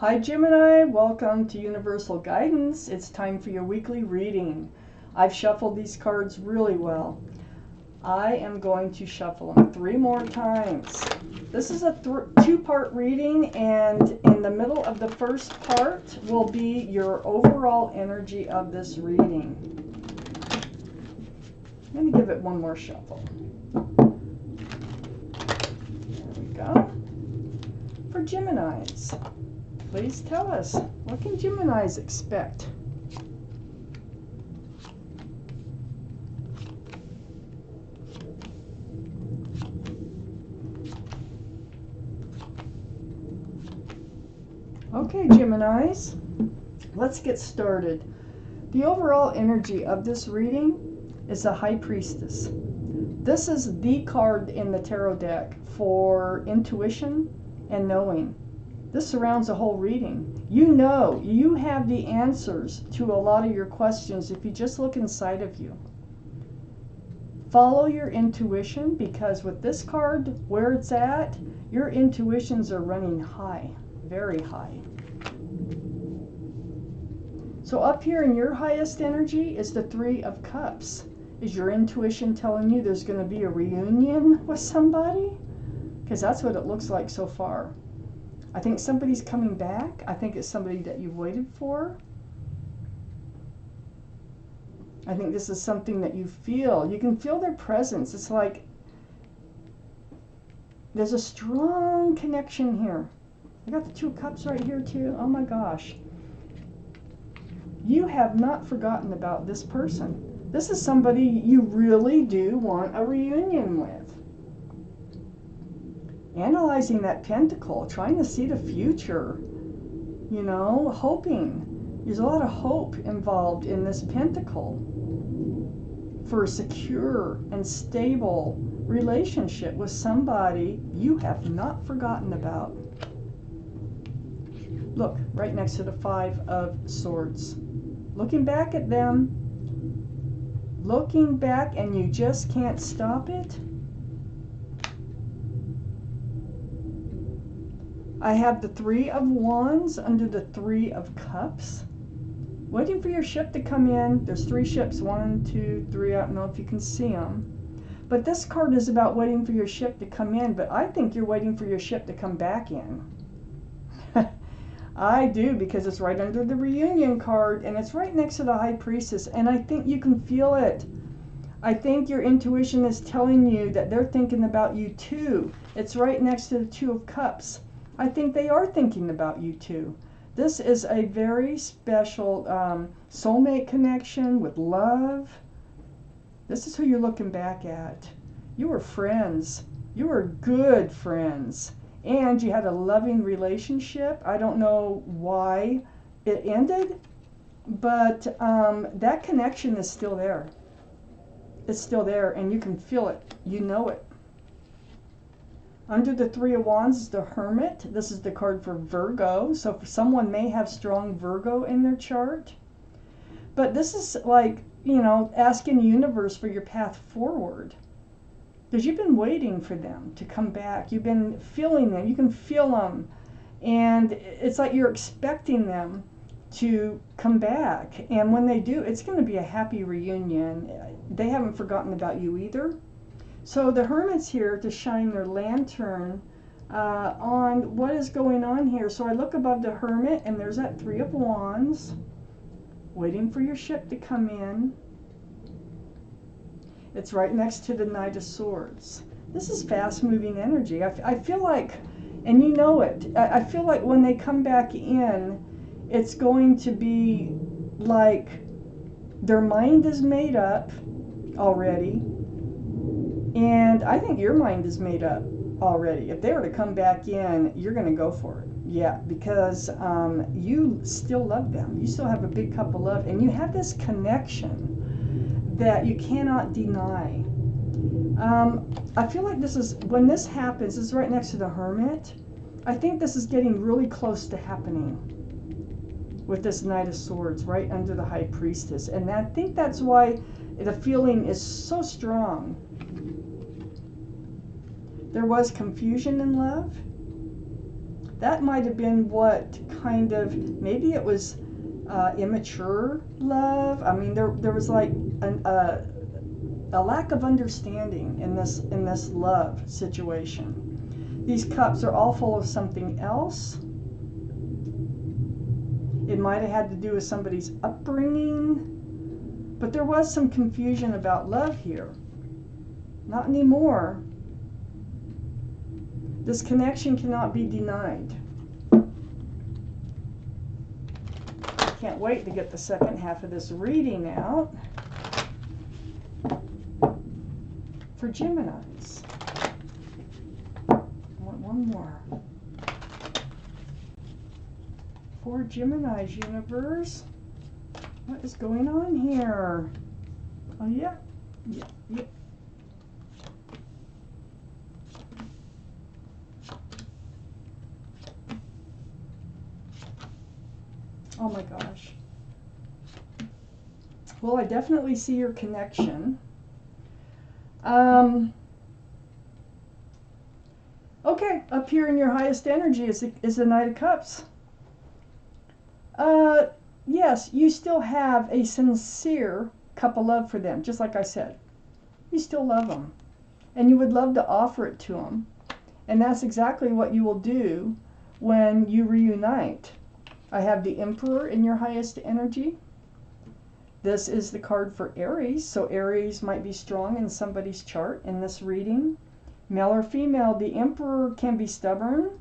Hi Gemini, welcome to Universal Guidance. It's time for your weekly reading. I've shuffled these cards really well. I am going to shuffle them 3 more times. This is a 2-part reading, and in the middle of the first part will be your overall energy of this reading. I'm going to give it one more shuffle. There we go. For Geminis, please tell us, what can Geminis expect? Okay, Geminis, let's get started. The overall energy of this reading is the High Priestess. This is the card in the tarot deck for intuition and knowing. This surrounds the whole reading. You know, you have the answers to a lot of your questions if you just look inside of you. Follow your intuition, because with this card, where it's at, your intuitions are running high, very high. So up here in your highest energy is the 3 of Cups. Is your intuition telling you there's going to be a reunion with somebody? Because that's what it looks like so far. I think somebody's coming back. I think it's somebody that you've waited for. I think this is something that you feel. You can feel their presence. It's like there's a strong connection here. I got the 2 cups right here too. Oh my gosh. You have not forgotten about this person. This is somebody you really do want a reunion with. Analyzing that pentacle, trying to see the future, you know, hoping. There's a lot of hope involved in this pentacle for a secure and stable relationship with somebody you have not forgotten about. Look, right next to the 5 of Swords. Looking back at them, looking back, and you just can't stop it. I have the 3 of Wands under the 3 of Cups. Waiting for your ship to come in. There's 3 ships, 1, 2, 3. I don't know if you can see them. But this card is about waiting for your ship to come in, but I think you're waiting for your ship to come back in. I do, because it's right under the reunion card, and it's right next to the High Priestess, and I think you can feel it. I think your intuition is telling you that they're thinking about you too. It's right next to the 2 of Cups. I think they are thinking about you too. This is a very special soulmate connection with love. This is who you're looking back at. You were friends. You were good friends. And you had a loving relationship. I don't know why it ended, but that connection is still there. It's still there, and you can feel it. You know it. Under the 3 of Wands is the Hermit. This is the card for Virgo. So someone may have strong Virgo in their chart. But this is like, you know, asking the universe for your path forward. Because you've been waiting for them to come back. You've been feeling them. You can feel them. And it's like you're expecting them to come back. And when they do, it's going to be a happy reunion. They haven't forgotten about you either. So the Hermit's here to shine their lantern on what is going on here. So I look above the Hermit, and there's that 3 of Wands, waiting for your ship to come in. It's right next to the Knight of Swords. This is fast-moving energy. I feel like, and you know it, I feel like when they come back in, it's going to be like their mind is made up already. And I think your mind is made up already. If they were to come back in, you're going to go for it. Yeah, because you still love them. You still have a big cup of love. And you have this connection that you cannot deny. I feel like this is, when this happens, this is right next to the Hermit. I think this is getting really close to happening with this Knight of Swords right under the High Priestess. And I think that's why the feeling is so strong. There was confusion in love. That might have been what kind of, maybe it was immature love. I mean, there was like a lack of understanding in this love situation. These cups are all full of something else. It might have had to do with somebody's upbringing, but there was some confusion about love here. Not anymore. This connection cannot be denied. Can't wait to get the second half of this reading out for Geminis. I want one more. For Gemini's universe. What is going on here? Oh, yeah. Yeah. Oh my gosh. Well, I definitely see your connection. Okay, up here in your highest energy is the Knight of Cups. Yes, you still have a sincere cup of love for them, just like I said. You still love them. And you would love to offer it to them. And that's exactly what you will do when you reunite. I have the Emperor in your highest energy. This is the card for Aries, so Aries might be strong in somebody's chart in this reading. Male or female, the Emperor can be stubborn.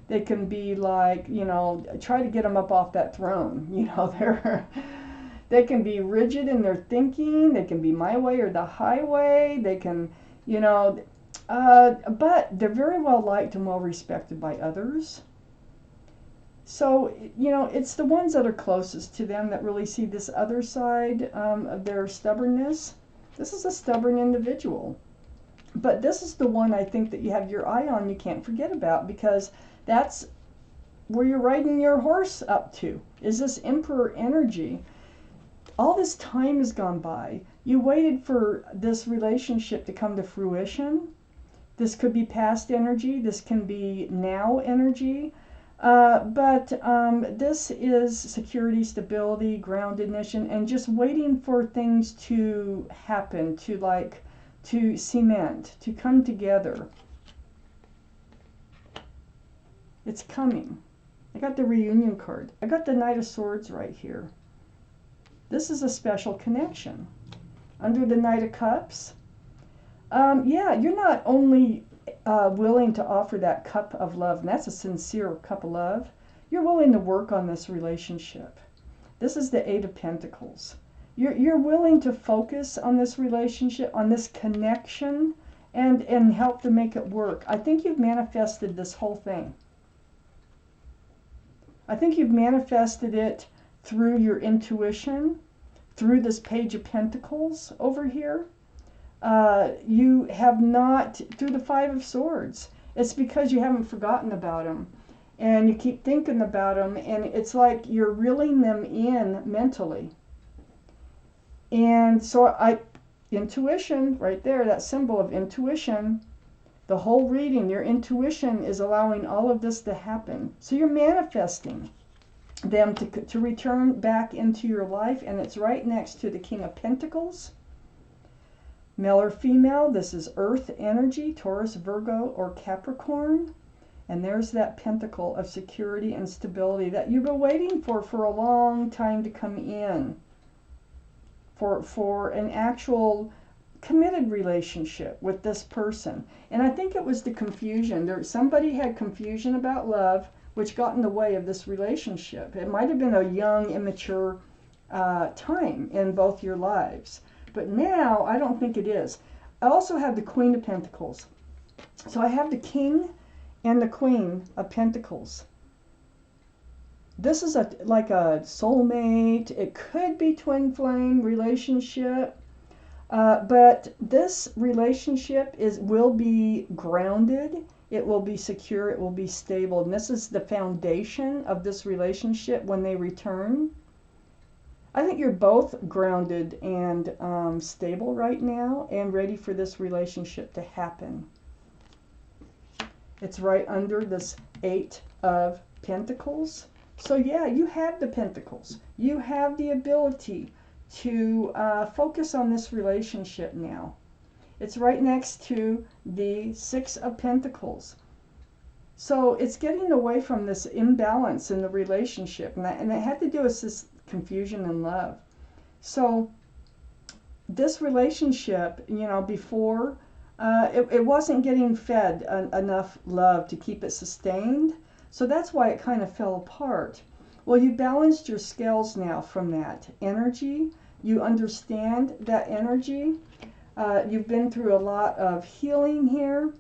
They can be like, you know, try to get them up off that throne. You know, they can be rigid in their thinking. They can be my way or the highway. They can, you know, but they're very well liked and well respected by others. So, you know, it's the ones that are closest to them that really see this other side of their stubbornness. This is a stubborn individual. But this is the one I think that you have your eye on, you can't forget about, because that's where you're riding your horse up to, is this Emperor energy. All this time has gone by. You waited for this relationship to come to fruition. This could be past energy. This can be now energy. But this is security, stability, groundedness, and just waiting for things to happen, to cement, to come together. It's coming. I got the reunion card. I got the Knight of Swords right here. This is a special connection. Under the Knight of Cups, yeah, you're not only willing to offer that cup of love, and that's a sincere cup of love, you're willing to work on this relationship. This is the Eight of Pentacles. You're willing to focus on this relationship, on this connection, and help to make it work. I think you've manifested this whole thing. I think you've manifested it through your intuition, through this Page of Pentacles over here. You have not, through the Five of Swords, it's because you haven't forgotten about them. And you keep thinking about them, and it's like you're reeling them in mentally. And so intuition, right there, that symbol of intuition, the whole reading, your intuition is allowing all of this to happen. So you're manifesting them to return back into your life, and it's right next to the King of Pentacles. Male or female, this is Earth energy, Taurus, Virgo, or Capricorn. And there's that pentacle of security and stability that you've been waiting for a long time to come in. For an actual committed relationship with this person. And I think it was the confusion. Somebody had confusion about love, which got in the way of this relationship. It might have been a young, immature time in both your lives. But now, I don't think it is. I also have the Queen of Pentacles. So I have the King and the Queen of Pentacles. This is like a soulmate. It could be twin flame relationship. But this relationship will be grounded. It will be secure. It will be stable. And this is the foundation of this relationship when they return. I think you're both grounded and stable right now and ready for this relationship to happen. It's right under this Eight of Pentacles. So yeah, you have the Pentacles. You have the ability to focus on this relationship now. It's right next to the Six of Pentacles. So it's getting away from this imbalance in the relationship. And it had to do with this confusion in love. So this relationship, you know, before, it wasn't getting fed enough love to keep it sustained. So that's why it kind of fell apart. Well, you balanced your scales now from that energy. You understand that energy. You've been through a lot of healing here.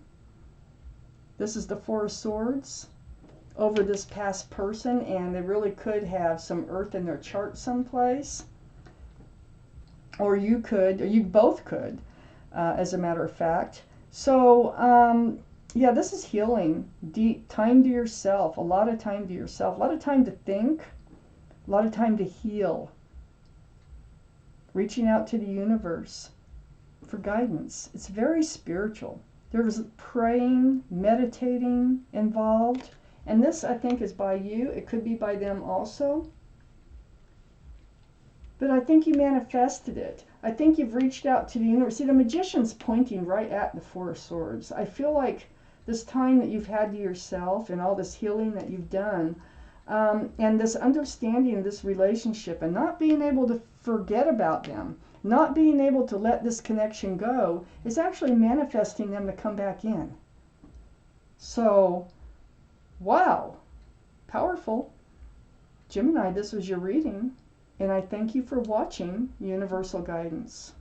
This is the Four of Swords over this past person, and they really could have some earth in their chart someplace. Or you could, or you both could, as a matter of fact. So, yeah, this is healing. Deep time to yourself, a lot of time to yourself, a lot of time to think, a lot of time to heal. Reaching out to the universe for guidance. It's very spiritual. There was praying, meditating involved. And this, I think, is by you. It could be by them also. But I think you manifested it. I think you've reached out to the universe. See, the Magician's pointing right at the Four of Swords. I feel like this time that you've had to yourself and all this healing that you've done, and this understanding of this relationship and not being able to forget about them, not being able to let this connection go, is actually manifesting them to come back in. So, wow, powerful. Gemini, this was your reading. And I thank you for watching Universal Guidance.